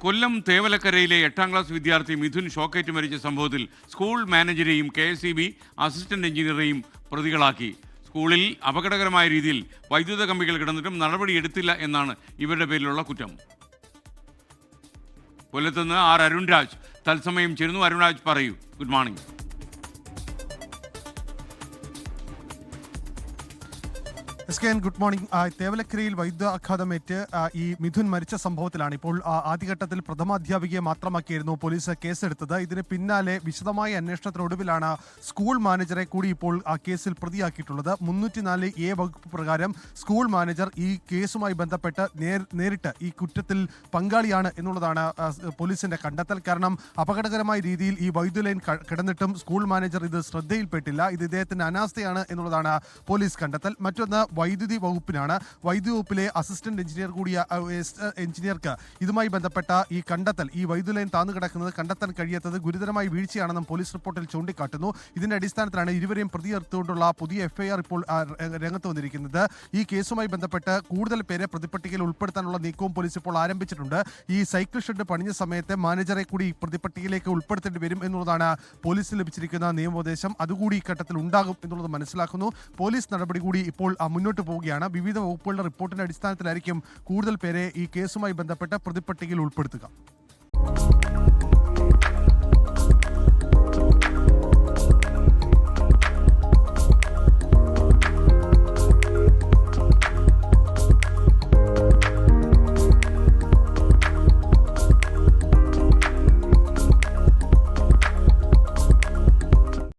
കൊല്ലം തേവലക്കരയിലെ 8ാം class വിദ്യാർത്ഥി മിഥുൻ ഷോക്കേറ്റ് മരിച്ച സംഭവത്തിൽ സ്കൂൾ മാനേജരെയും KSEB അസിസ്റ്റന്റ് എഞ്ചിനീയറെയും പ്രതികളാക്കി. സ്കൂളിൽ അപകടകരമായ രീതിയിൽ വൈദ്യുത കമ്പികൾ കിടന്നിട്ടും നടപടിയെടുത്തില്ല എന്നാണ് ഇവരുടെ പേരിലുള്ള കുറ്റം. കൊല്ലത്തുനിന്ന് അരുൺരാജ് തത്സമയം ചേരുന്നു. അരുൺരാജ്, പറയൂ. Good morning. Good morning. തേവലക്കരയിൽ വൈദ്യുതാഘാതമേറ്റ് ഈ മിഥുൻ മരിച്ച സംഭവത്തിലാണ് ഇപ്പോൾ ആദ്യഘട്ടത്തിൽ പ്രഥമാധ്യാപികയെ മാത്രമാക്കിയായിരുന്നു പോലീസ് കേസെടുത്തത്. ഇതിന് പിന്നാലെ വിശദമായ അന്വേഷണത്തിനൊടുവിലാണ് സ്കൂൾ മാനേജറെ കൂടി ഇപ്പോൾ ആ കേസിൽ പ്രതിയാക്കിയിട്ടുള്ളത്. 304A വകുപ്പ് പ്രകാരം സ്കൂൾ മാനേജർ ഈ കേസുമായി ബന്ധപ്പെട്ട് നേരിട്ട് ഈ കുറ്റത്തിൽ പങ്കാളിയാണ് എന്നുള്ളതാണ് പോലീസിന്റെ കണ്ടെത്തൽ. കാരണം അപകടകരമായ രീതിയിൽ ഈ വൈദ്യുത ലൈൻ കിടന്നിട്ടും സ്കൂൾ മാനേജർ ഇത് ശ്രദ്ധയിൽപ്പെട്ടില്ല. ഇത് ഇദ്ദേഹത്തിന്റെ അനാസ്ഥയാണ് എന്നുള്ളതാണ് പോലീസ് കണ്ടെത്തൽ. മറ്റൊന്ന് വൈദ്യുതി വകുപ്പിനാണ്. വൈദ്യുതി വകുപ്പിലെ അസിസ്റ്റന്റ് എഞ്ചിനീയർ കൂടിയ എഞ്ചിനീയർക്ക് ഇതുമായി ബന്ധപ്പെട്ട ഈ കണ്ടെത്തൽ, ഈ വൈദ്യുതി ലൈൻ താന്നു കിടക്കുന്നത് കണ്ടെത്താൻ കഴിയാത്തത് ഗുരുതരമായ വീഴ്ചയാണെന്നും പോലീസ് റിപ്പോർട്ടിൽ ചൂണ്ടിക്കാട്ടുന്നു. ഇതിന്റെ അടിസ്ഥാനത്തിലാണ് ഇരുവരെയും പ്രതി ചേർത്തുകൊണ്ടുള്ള പുതിയ FIR ഇപ്പോൾ രംഗത്ത് വന്നിരിക്കുന്നത്. ഈ കേസുമായി ബന്ധപ്പെട്ട് കൂടുതൽ പേരെ പ്രതിപട്ടികയിൽ ഉൾപ്പെടുത്താനുള്ള നീക്കവും പോലീസ് ഇപ്പോൾ ആരംഭിച്ചിട്ടുണ്ട്. ഈ സൈക്കിൾ ഷെഡ് പണിഞ്ഞ സമയത്തെ മാനേജറെ കൂടി പ്രതിപട്ടികയിലേക്ക് ഉൾപ്പെടുത്തേണ്ടി വരും എന്നുള്ളതാണ് പോലീസിന് ലഭിച്ചിരിക്കുന്ന നിയമോപദേശം. അതുകൂടി ഈ ഘട്ടത്തിൽ ഉണ്ടാകും എന്നുള്ളത് മനസ്സിലാക്കുന്നു. പോലീസ് നടപടി കൂടി ഇപ്പോൾ മുന്നോട്ട് പോവുകയാണ്. വിവിധ വകുപ്പുകളുടെ റിപ്പോർട്ടിന്റെ അടിസ്ഥാനത്തിലായിരിക്കും കൂടുതൽ പേരെ ഈ കേസുമായി ബന്ധപ്പെട്ട പ്രതിപട്ടികയിൽ ഉൾപ്പെടുത്തുക.